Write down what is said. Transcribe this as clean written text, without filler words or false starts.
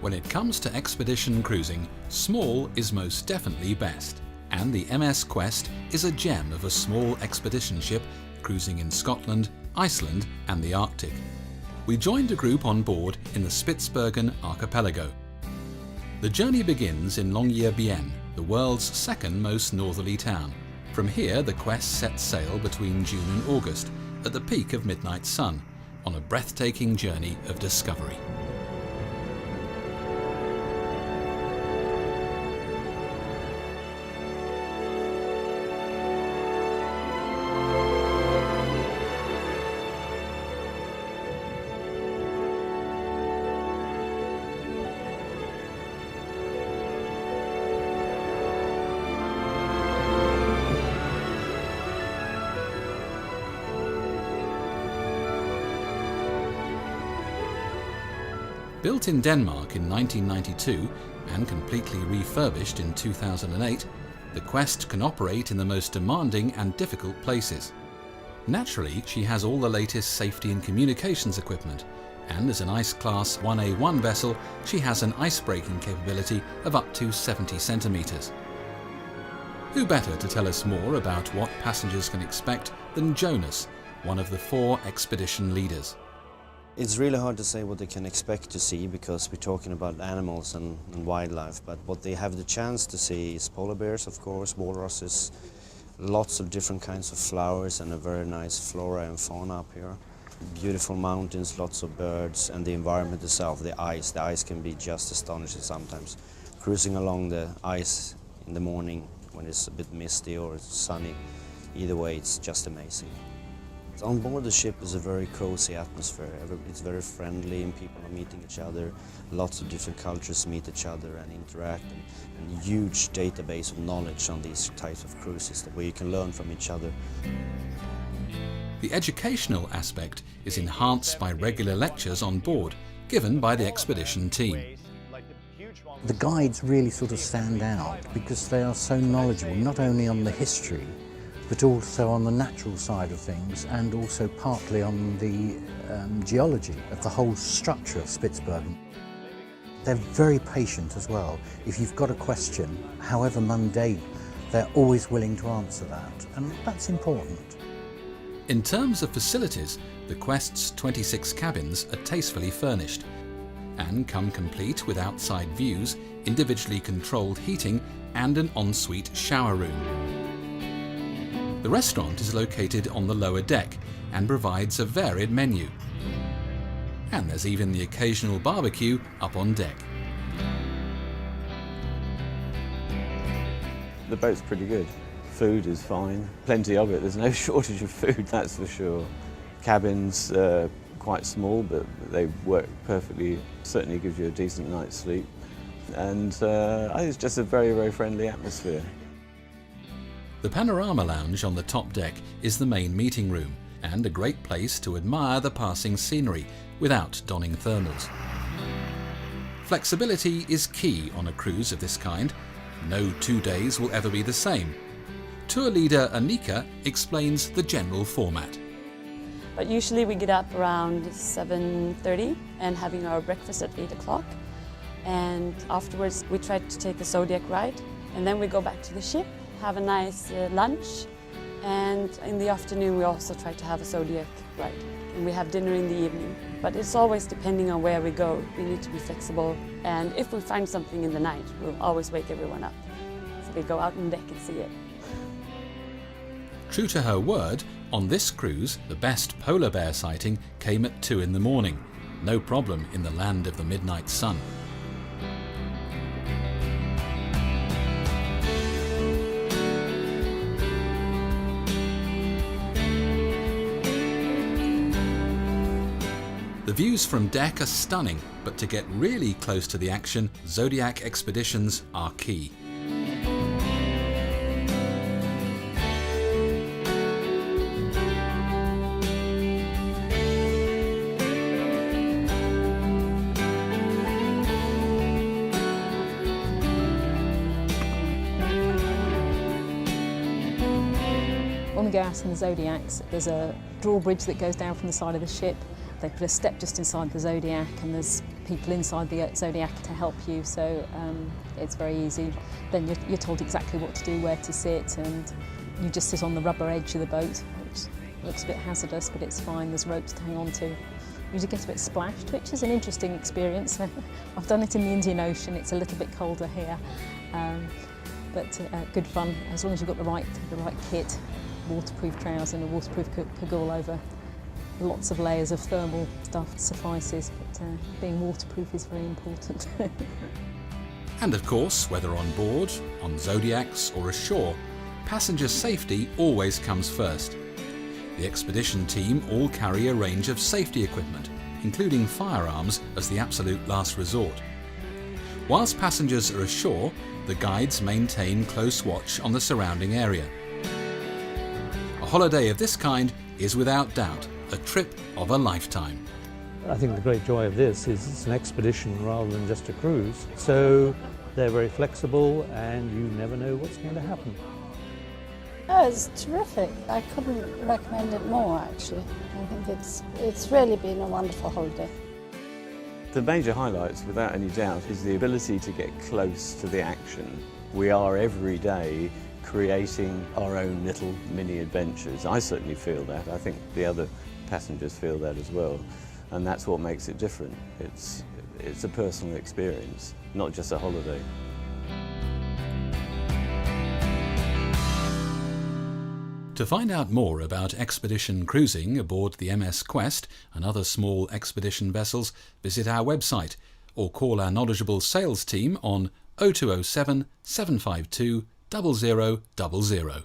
When it comes to expedition cruising, small is most definitely best. And the MS Quest is a gem of a small expedition ship cruising in Scotland, Iceland and the Arctic. We joined a group on board in the Spitsbergen archipelago. The journey begins in Longyearbyen, the world's second most northerly town. From here, the Quest sets sail between June and August, at the peak of midnight sun, on a breathtaking journey of discovery. Built in Denmark in 1992 and completely refurbished in 2008, the Quest can operate in the most demanding and difficult places. Naturally, she has all the latest safety and communications equipment, and as an Ice Class 1A1 vessel, she has an ice-breaking capability of up to 70 centimetres. Who better to tell us more about what passengers can expect than Jonas, one of the 4 expedition leaders. It's really hard to say what they can expect to see because we're talking about animals and wildlife, but what they have the chance to see is polar bears, of course, walruses, lots of different kinds of flowers and a very nice flora and fauna up here. Beautiful mountains, lots of birds, and the environment itself, the ice. The ice can be just astonishing sometimes. Cruising along the ice in the morning when it's a bit misty or sunny, either way it's just amazing. On board the ship is a very cozy atmosphere. It's very friendly and people are meeting each other. Lots of different cultures meet each other and interact, and a huge database of knowledge on these types of cruises where you can learn from each other. The educational aspect is enhanced by regular lectures on board, given by the expedition team. The guides really sort of stand out because they are so knowledgeable, not only on the history, but also on the natural side of things and also partly on the geology of the whole structure of Spitsbergen. They're very patient as well. If you've got a question, however mundane, they're always willing to answer that, and that's important. In terms of facilities, the Quest's 26 cabins are tastefully furnished and come complete with outside views, individually controlled heating and an ensuite shower room. The restaurant is located on the lower deck and provides a varied menu. And there's even the occasional barbecue up on deck. The boat's pretty good. Food is fine. Plenty of it. There's no shortage of food, that's for sure. Cabins are quite small, but they work perfectly. Certainly gives you a decent night's sleep. And I think it's just a very, very friendly atmosphere. The panorama lounge on the top deck is the main meeting room and a great place to admire the passing scenery without donning thermals. Flexibility is key on a cruise of this kind. No 2 days will ever be the same. Tour leader Anika explains the general format. But usually we get up around 7:30 and having our breakfast at 8 o'clock. And afterwards we try to take the Zodiac ride, and then we go back to the ship, have a nice lunch, and in the afternoon we also try to have a Zodiac ride, and we have dinner in the evening. But it's always depending on where we go. We need to be flexible, and if we find something in the night, we'll always wake everyone up. So we go out on deck and see it. True to her word, on this cruise the best polar bear sighting came at 2 in the morning. No problem in the land of the midnight sun. The views from deck are stunning, but to get really close to the action, Zodiac expeditions are key. When we go out in the Zodiacs, there's a drawbridge that goes down from the side of the ship. They put a step just inside the Zodiac, and there's people inside the Zodiac to help you, so it's very easy. Then you're told exactly what to do, where to sit, and you just sit on the rubber edge of the boat, which looks a bit hazardous, but it's fine. There's ropes to hang on to. You get a bit splashed, which is an interesting experience. I've done it in the Indian Ocean. It's a little bit colder here, but good fun as long as you've got the right kit, waterproof trousers and a waterproof cagoule over. Lots of layers of thermal stuff suffices, but being waterproof is very important. And of course, whether on board, on Zodiacs or ashore, passenger safety always comes first. The expedition team all carry a range of safety equipment, including firearms as the absolute last resort. Whilst passengers are ashore, the guides maintain close watch on the surrounding area. A holiday of this kind is without doubt a trip of a lifetime. I think the great joy of this is it's an expedition rather than just a cruise. So they're very flexible and you never know what's going to happen. Oh, it's terrific. I couldn't recommend it more, actually. I think it's really been a wonderful holiday. The major highlights, without any doubt, is the ability to get close to the action. We are every day creating our own little mini adventures. I certainly feel that. I think the other passengers feel that as well. And that's what makes it different. It's a personal experience, not just a holiday. To find out more about expedition cruising aboard the MS Quest and other small expedition vessels, visit our website or call our knowledgeable sales team on 0207 752 0000.